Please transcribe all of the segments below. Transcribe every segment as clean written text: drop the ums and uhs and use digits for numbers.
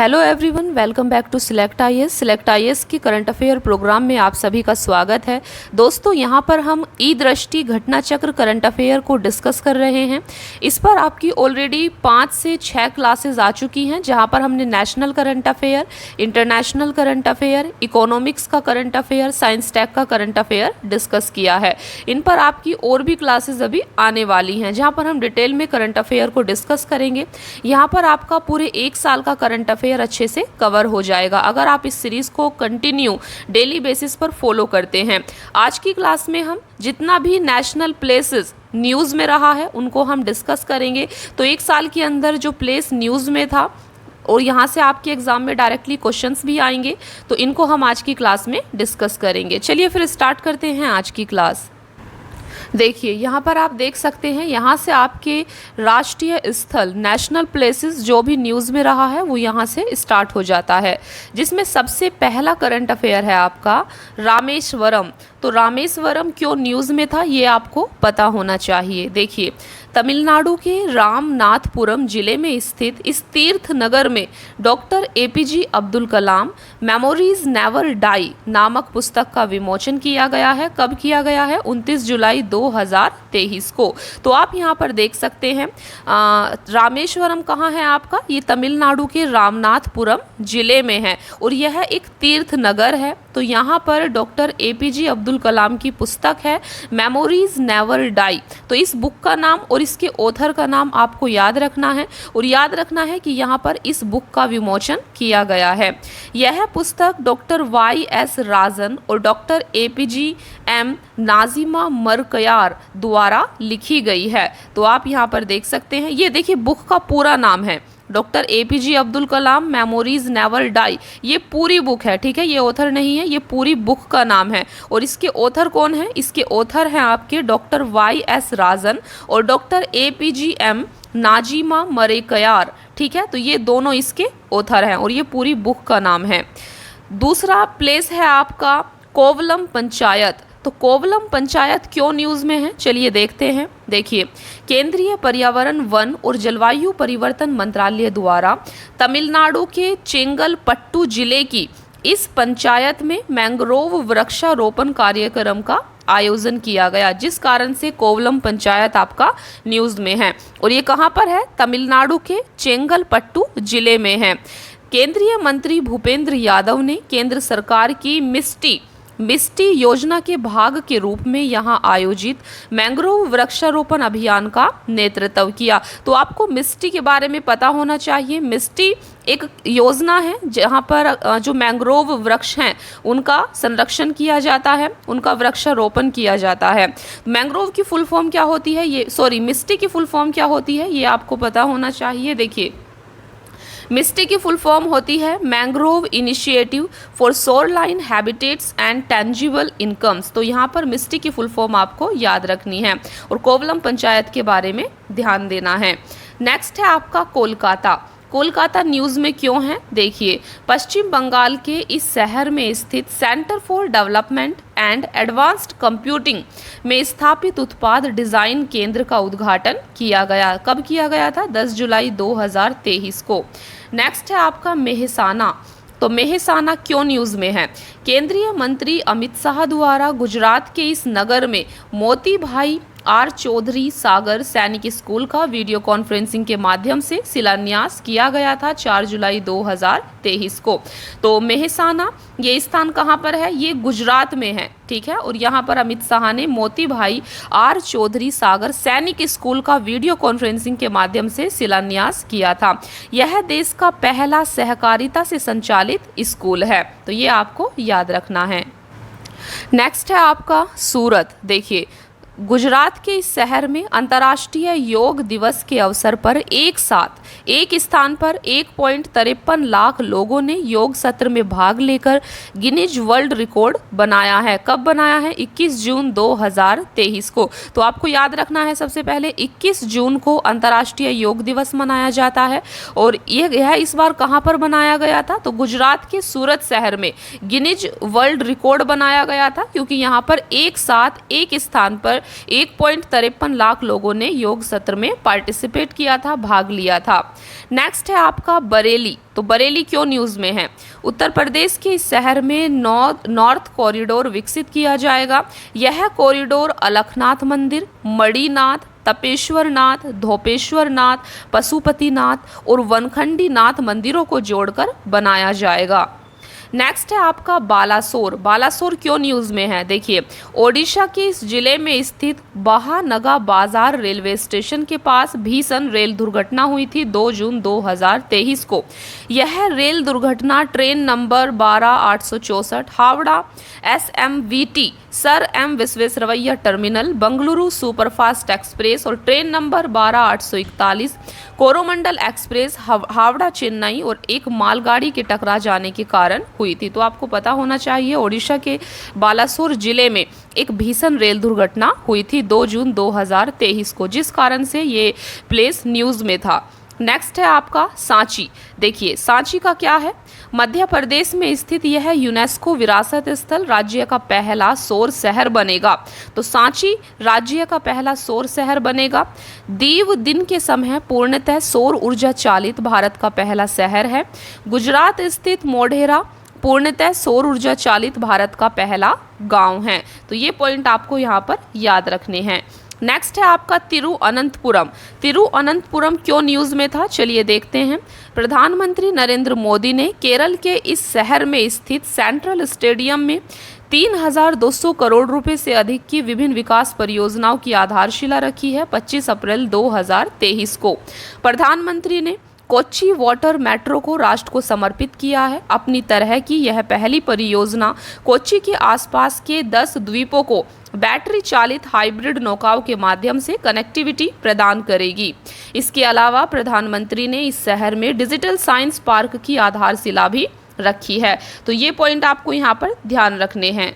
Hello everyone, welcome back to Select IAS. Select IAS की current affair program में आप सभी का स्वागत है। दोस्तों, यहाँ पर हम ई दृष्टि घटना चक्र करंट अफेयर को डिस्कस कर रहे हैं। इस पर आपकी ऑलरेडी 5 से 6 क्लासेस आ चुकी हैं, जहाँ पर हमने national current affair, international current affair, economics का करंट अफेयर, साइंस टेक का करंट अफेयर डिस्कस किया है। इन पर आपकी और भी क्लासेस अभी आने वाली हैं, जहाँ पर हम डिटेल में करंट अफेयर को डिस्कस करेंगे। यहाँ पर आपका पूरे 1 साल का करंट अफेयर अच्छे से कवर हो जाएगा अगर आप इस सीरीज को कंटिन्यू डेली बेसिस पर फॉलो करते हैं। आज की क्लास में हम जितना भी नेशनल प्लेसेस न्यूज़ में रहा है उनको हम डिस्कस करेंगे। तो 1 साल के अंदर जो प्लेस न्यूज़ में था और यहाँ से आपके एग्जाम में डायरेक्टली क्वेश्चंस भी आएंगे, तो इनको हम आज की क्लास में डिस्कस करेंगे। चलिए फिर स्टार्ट करते हैं आज की क्लास। देखिए, यहाँ पर आप देख सकते हैं, यहाँ से आपके राष्ट्रीय स्थल नेशनल प्लेसेस जो भी न्यूज़ में रहा है वो यहाँ से स्टार्ट हो जाता है, जिसमें सबसे पहला करंट अफेयर है आपका रामेश्वरम। तो रामेश्वरम क्यों न्यूज़ में था ये आपको पता होना चाहिए। देखिए, तमिलनाडु के रामनाथपुरम जिले में स्थित इस तीर्थ नगर में doctor APJ Abdul Kalam memories never die नामक पुस्तक का विमोचन किया गया है। कब किया गया है? 29 जुलाई 2023 को। तो आप यहाँ पर देख सकते हैं, रामेश्वरम कहाँ है आपका? ये तमिलनाडु के रामनाथपुरम जिले में है और यह एक तीर्थ नगर है। तो यहाँ पर डॉक्टर एपीजे अब्दुल कलाम की पुस्तक है मेमोरीज नेवर डाई। तो इस बुक का नाम और इसके ऑथर का नाम आपको याद रखना है, और याद रखना है कि यहाँ पर इस बुक का विमोचन किया गया है। यह पुस्तक डॉक्टर वाई.एस. राजन और डॉक्टर एपीजे.एम. नाजिमा मरकयार द्वारा लिखी गई है। तो आप यहाँ पर देख सकते हैं, ये देखिए बुक का पूरा नाम है doctor APJ Abdul Kalam memories never die. ये पूरी बुक है, ठीक है, ये ऑथर नहीं है, ये पूरी बुक का नाम है। और इसके ऑथर कौन है? इसके ऑथर हैं आपके डॉक्टर वाई.एस. राजन और डॉक्टर एपीजे.एम. नाजिमा मरकयार, ठीक है। तो ये दोनों इसके ऑथर हैं और ये पूरी बुक का नाम है। दूसरा प्लेस है आपका कोवलम पंचायत। तो कोवलम पंचायत क्यों न्यूज़ में है, चलिए देखते हैं। देखिए, केंद्रीय पर्यावरण, वन और जलवायु परिवर्तन मंत्रालय द्वारा तमिलनाडु के चेंगलपट्टू जिले की इस पंचायत में मैंग्रोव वृक्षारोपण कार्यक्रम का आयोजन किया गया, जिस कारण से कोवलम पंचायत आपका न्यूज़ में है। और ये कहाँ पर है? तमिलनाडु के चेंगलपट्टू जिले में है। केंद्रीय मंत्री भूपेंद्र यादव ने केंद्र सरकार की मिस्टी योजना के भाग के रूप में यहां आयोजित मैंग्रोव वृक्षारोपण अभियान का नेतृत्व किया। तो आपको मिस्टी के बारे में पता होना चाहिए। मिस्टी एक योजना है जहां पर जो मैंग्रोव वृक्ष हैं उनका संरक्षण किया जाता है, उनका वृक्षारोपण किया जाता है। मैंग्रोव की फुल फॉर्म क्या होती है, मिस्टी की फुल फॉर्म क्या होती है, ये आपको पता होना चाहिए। देखिए, मिस्टी की फुल फॉर्म होती है mangrove initiative for shoreline habitats and tangible incomes. तो यहाँ पर मिस्टी की फुल फॉर्म आपको याद रखनी है और कोवलम पंचायत के बारे में ध्यान देना है। नेक्स्ट है आपका कोलकाता। कोलकाता न्यूज़ में क्यों है? देखिए, पश्चिम बंगाल के इस शहर में स्थित centre for development and advanced computing में स्थापित उत्पाद डिज़ाइन केंद्र का उद्घाटन किया गया। कब किया गया था? 10 जुलाई 2023 को। नेक्स्ट है आपका मेहसाना। तो मेहसाना क्यों न्यूज़ में है? केंद्रीय मंत्री अमित शाह द्वारा गुजरात के इस नगर में मोती भाई आर चौधरी सागर सैनिक स्कूल का वीडियो कॉन्फ्रेंसिंग के माध्यम से शिलान्यास किया गया था 4 जुलाई 2023 को। तो मेहसाना ये स्थान कहाँ पर है? ये गुजरात में है, ठीक है। और यहाँ पर अमित शाह ने मोती भाई आर चौधरी सागर सैनिक स्कूल का वीडियो कॉन्फ्रेंसिंग के माध्यम से शिलान्यास किया था। यह देश का पहला सहकारिता से संचालित स्कूल है, तो ये आपको याद रखना है। नेक्स्ट है आपका सूरत। देखिए, गुजरात के इस शहर में अंतर्राष्ट्रीय योग दिवस के अवसर पर एक साथ एक स्थान पर 1.53 लाख लोगों ने योग सत्र में भाग लेकर गिनीज वर्ल्ड रिकॉर्ड बनाया है। कब बनाया है? 21 जून 2023 को। तो आपको याद रखना है, सबसे पहले 21 जून को अंतर्राष्ट्रीय योग दिवस मनाया जाता है और यह इस बार कहाँ पर बनाया गया था? तो गुजरात के सूरत शहर में गिनीज वर्ल्ड रिकॉर्ड बनाया गया था, क्योंकि यहाँ पर एक साथ एक स्थान पर 1.53 लाख लोगों ने योग सत्र में पार्टिसिपेट किया था, भाग लिया था। नेक्स्ट है आपका बरेली। तो बरेली क्यों न्यूज़ में है? उत्तर प्रदेश के इस शहर में नॉर्थ कॉरिडोर विकसित किया जाएगा। यह कॉरिडोर अलखनाथ मंदिर, मणिनाथ, तपेश्वर नाथ, धोपेश्वर नाथ, पशुपतिनाथ और वनखंडी नाथ मंदिरों को जोड़कर बनाया जाएगा। नेक्स्ट है आपका बालासोर। बालासोर क्यों न्यूज़ में है? देखिए, ओडिशा के इस जिले में स्थित बहानगा बाजार रेलवे स्टेशन के पास भीषण रेल दुर्घटना हुई थी 2 जून 2023 को। यह रेल दुर्घटना train number 12864 Howrah SMVT Sir M Visvesvaraya terminal, Bengaluru superfast express और train number 12841 Coromandel express Howrah Chennai और एक मालगाड़ी के टकरा जाने के कारण हुई थी। तो आपको पता होना चाहिए ओडिशा के बालासोर जिले में एक भीषण रेल दुर्घटना हुई थी 2 जून 2023 को, जिस कारण से ये प्लेस न्यूज़ में था। नेक्स्ट है आपका सांची। देखिए, सांची का क्या है? मध्य प्रदेश में स्थित यह यूनेस्को विरासत स्थल राज्य का पहला सौर शहर बनेगा। तो सांची राज्य का पहला सौर शहर बनेगा। दीव दिन के समय पूर्णतः सौर ऊर्जा चालित भारत का पहला शहर है। गुजरात स्थित मोढेरा पूर्णतः सौर ऊर्जा चालित भारत का पहला गांव है। तो ये पॉइंट आपको यहाँ पर याद रखने हैं। नेक्स्ट है आपका तिरुअनंतपुरम। तिरुअनंतपुरम क्यों न्यूज़ में था? चलिए देखते हैं। प्रधानमंत्री नरेंद्र मोदी ने केरल के इस शहर में स्थित सेंट्रल स्टेडियम में 3200 करोड़ रुपए से अधिक की विभिन्न विकास परियोजनाओं की आधारशिला रखी है 25 अप्रैल 2023 को। प्रधानमंत्री ने कोच्चि वाटर मेट्रो को राष्ट्र को समर्पित किया है। अपनी तरह की यह पहली परियोजना कोच्चि के आसपास के 10 द्वीपों को बैटरी चालित हाइब्रिड नौकाओं के माध्यम से कनेक्टिविटी प्रदान करेगी। इसके अलावा प्रधानमंत्री ने इस शहर में डिजिटल साइंस पार्क की आधारशिला भी रखी है। तो ये पॉइंट आपको यहाँ पर ध्यान रखने हैं।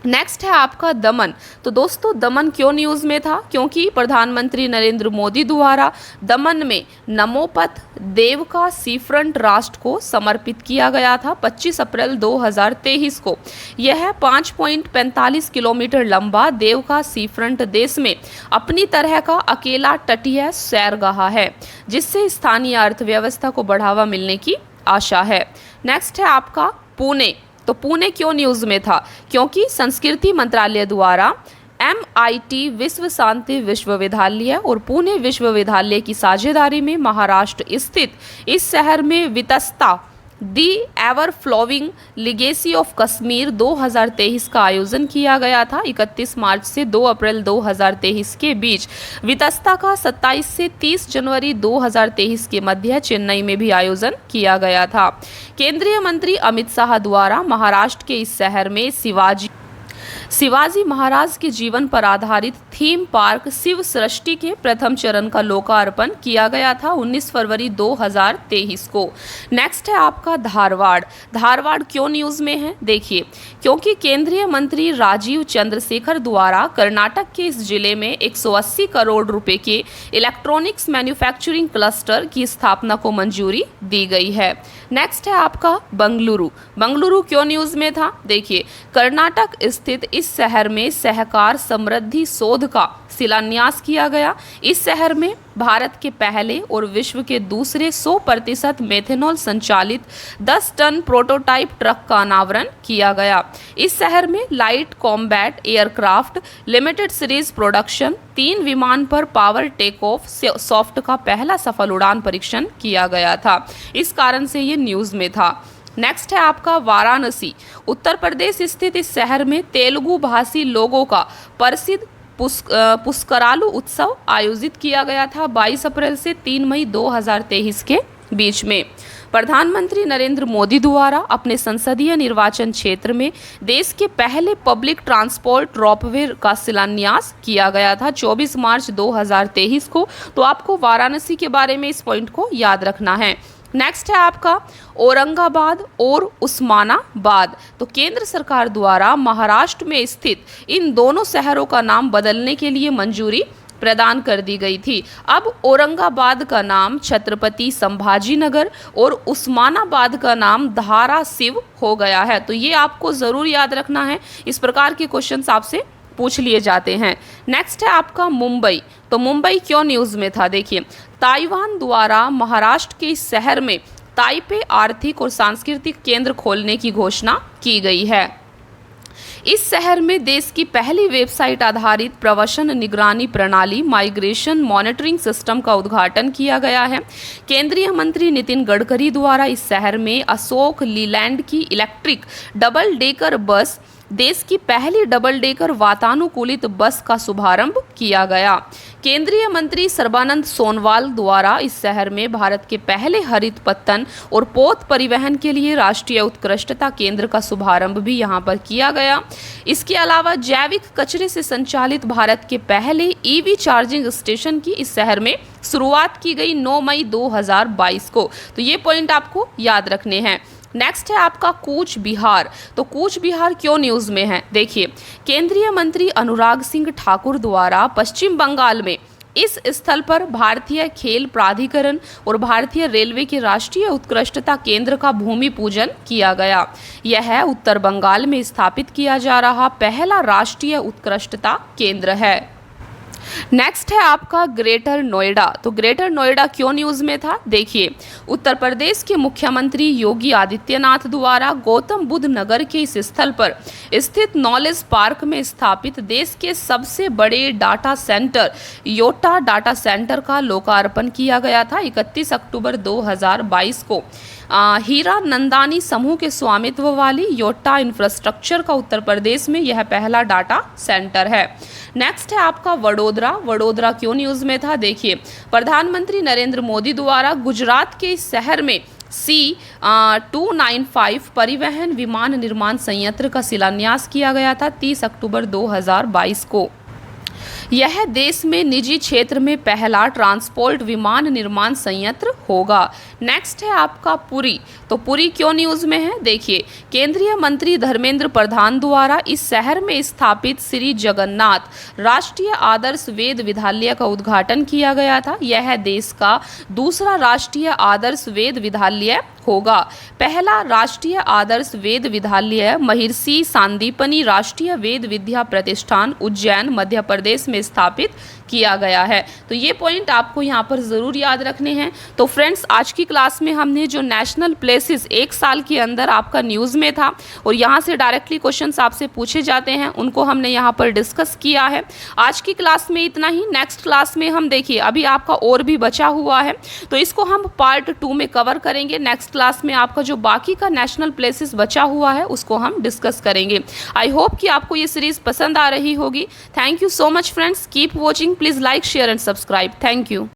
नेक्स्ट है आपका दमन। तो दोस्तों, दमन क्यों न्यूज़ में था? क्योंकि प्रधानमंत्री नरेंद्र मोदी द्वारा दमन में नमोपथ देव का सी फ्रंट राष्ट्र को समर्पित किया गया था 25 अप्रैल 2023 को। यह 5.45 किलोमीटर लंबा देव का सी फ्रंट देश में अपनी तरह का अकेला तटीय सैरगाह है, जिससे स्थानीय अर्थव्यवस्था को बढ़ावा मिलने की आशा है। नेक्स्ट है आपका पुणे। तो पुणे क्यों न्यूज़ में था? क्योंकि संस्कृति मंत्रालय द्वारा MIT विश्व शांति विश्वविद्यालय और पुणे विश्वविद्यालय की साझेदारी में महाराष्ट्र स्थित इस शहर में Vitasta the ever flowing legacy of Kashmir 2023 का आयोजन किया गया था 31 मार्च से 2 अप्रैल 2023 के बीच। वितस्ता का 27 से 30 जनवरी 2023 के मध्य चेन्नई में भी आयोजन किया गया था। केंद्रीय मंत्री अमित शाह द्वारा महाराष्ट्र के इस शहर में शिवाजी महाराज के जीवन पर आधारित थीम पार्क शिव सृष्टि के प्रथम चरण का लोकार्पण किया गया था 19 फरवरी 2023 को। नेक्स्ट है आपका धारवाड़। धारवाड़ क्यों न्यूज़ में है? देखिए, क्योंकि केंद्रीय मंत्री राजीव चंद्रशेखर द्वारा कर्नाटक के इस जिले में 180 करोड़ रुपए के इलेक्ट्रॉनिक्स मैन्युफैक्चरिंग क्लस्टर की स्थापना को मंजूरी दी गई है। नेक्स्ट है आपका बंगलुरु। बंगलुरु क्यों न्यूज़ में था? देखिए, कर्नाटक स्थित इस शहर में सहकार समृद्धि शोध का शिलान्यास किया गया। इस शहर में भारत के पहले और विश्व के दूसरे 100% मेथेनॉल संचालित 10 टन प्रोटोटाइप ट्रक का अनावरण किया गया। इस शहर में light combat aircraft limited series production 3 विमान पर पावर टेक ऑफ सॉफ्ट का पहला सफल उड़ान परीक्षण किया गया था। इस कारण से ये न्यूज़ में था। नेक्स्ट है आपका वाराणसी। उत्तर प्रदेश स्थित इस शहर में तेलुगु भाषी लोगों का प्रसिद्ध पुष्करालु उत्सव आयोजित किया गया था 22 अप्रैल से 3 मई 2023 के बीच में। प्रधानमंत्री नरेंद्र मोदी द्वारा अपने संसदीय निर्वाचन क्षेत्र में देश के पहले पब्लिक ट्रांसपोर्ट रोपवे का शिलान्यास किया गया था 24 मार्च 2023 को। तो आपको वाराणसी के बारे में इस पॉइंट को याद रखना है। नेक्स्ट है आपका औरंगाबाद और उस्मानाबाद। तो केंद्र सरकार द्वारा महाराष्ट्र में स्थित इन दोनों शहरों का नाम बदलने के लिए मंजूरी प्रदान कर दी गई थी। अब औरंगाबाद का नाम छत्रपति संभाजी नगर और उस्मानाबाद का नाम धाराशिव हो गया है। तो ये आपको ज़रूर याद रखना है, इस प्रकार के क्वेश्चंस आपसे पूछ लिए जाते हैं। नेक्स्ट है आपका मुंबई। तो मुंबई क्यों न्यूज़ में था, देखिए ताइवान द्वारा महाराष्ट्र के इस शहर में ताइपे आर्थिक और सांस्कृतिक केंद्र खोलने की घोषणा की गई है। इस शहर में देश की पहली वेबसाइट आधारित प्रवासन निगरानी प्रणाली माइग्रेशन मॉनिटरिंग सिस्टम का उद्घाटन किया गया है। केंद्रीय मंत्री नितिन गडकरी द्वारा इस शहर में अशोक लीलैंड की इलेक्ट्रिक डबल डेकर बस, देश की पहली डबल डेकर वातानुकूलित बस का शुभारंभ किया गया। केंद्रीय मंत्री सर्बानंद सोनोवाल द्वारा इस शहर में भारत के पहले हरित पत्तन और पोत परिवहन के लिए राष्ट्रीय उत्कृष्टता केंद्र का शुभारंभ भी यहां पर किया गया। इसके अलावा जैविक कचरे से संचालित भारत के पहले ईवी चार्जिंग स्टेशन की इस शहर में शुरुआत की गई 9 मई 2022 को। तो ये पॉइंट आपको याद रखने हैं। नेक्स्ट है आपका कूच बिहार। तो कूच बिहार क्यों न्यूज़ में है, देखिए केंद्रीय मंत्री अनुराग सिंह ठाकुर द्वारा पश्चिम बंगाल में इस स्थल पर भारतीय खेल प्राधिकरण और भारतीय रेलवे के राष्ट्रीय उत्कृष्टता केंद्र का भूमि पूजन किया गया। यह उत्तर बंगाल में स्थापित किया जा रहा पहला राष्ट्रीय उत्कृष्टता केंद्र है। नेक्स्ट है आपका ग्रेटर नोएडा। तो ग्रेटर नोएडा क्यों न्यूज़ में था, देखिए उत्तर प्रदेश के मुख्यमंत्री योगी आदित्यनाथ द्वारा गौतम बुद्ध नगर के इस स्थल पर स्थित नॉलेज पार्क में स्थापित देश के सबसे बड़े data centre Yotta data centre का लोकार्पण किया गया था 31 अक्टूबर 2022 को। हीरा नंदानी समूह के स्वामित्व वाली योटा इंफ्रास्ट्रक्चर का उत्तर प्रदेश में यह पहला डाटा सेंटर है। नेक्स्ट है आपका वडोदरा। वडोदरा क्यों न्यूज़ में था, देखिए प्रधानमंत्री नरेंद्र मोदी द्वारा गुजरात के इस शहर में C295 परिवहन विमान निर्माण संयंत्र का शिलान्यास किया गया था 30 अक्टूबर 2022 को। यह देश में निजी क्षेत्र में पहला ट्रांसपोर्ट विमान निर्माण संयंत्र होगा। नेक्स्ट है आपका पुरी। तो पुरी क्यों न्यूज़ में है, देखिए केंद्रीय मंत्री धर्मेंद्र प्रधान द्वारा इस शहर में स्थापित श्री जगन्नाथ राष्ट्रीय आदर्श वेद विद्यालय का उद्घाटन किया गया था। यह देश का दूसरा राष्ट्रीय आदर्श वेद विद्यालय होगा। पहला राष्ट्रीय आदर्श वेद विद्यालय महर्षि सांदीपनि राष्ट्रीय वेद विद्या प्रतिष्ठान उज्जैन मध्य प्रदेश में स्थापित किया गया है। तो ये पॉइंट आपको यहाँ पर ज़रूर याद रखने हैं। तो फ्रेंड्स आज की क्लास में हमने जो नेशनल प्लेसेस एक साल के अंदर आपका न्यूज़ में था और यहाँ से डायरेक्टली क्वेश्चंस आपसे पूछे जाते हैं उनको हमने यहाँ पर डिस्कस किया है। आज की क्लास में इतना ही। नेक्स्ट क्लास में हम देखिए अभी आपका और भी बचा हुआ है तो इसको हम पार्ट 2 में कवर करेंगे। नेक्स्ट क्लास में आपका जो बाकी का नेशनल प्लेसेस बचा हुआ है उसको हम डिस्कस करेंगे। आई होप कि आपको ये सीरीज़ पसंद आ रही होगी। Thank you so much friends, keep watching, please like share and subscribe. Thank you.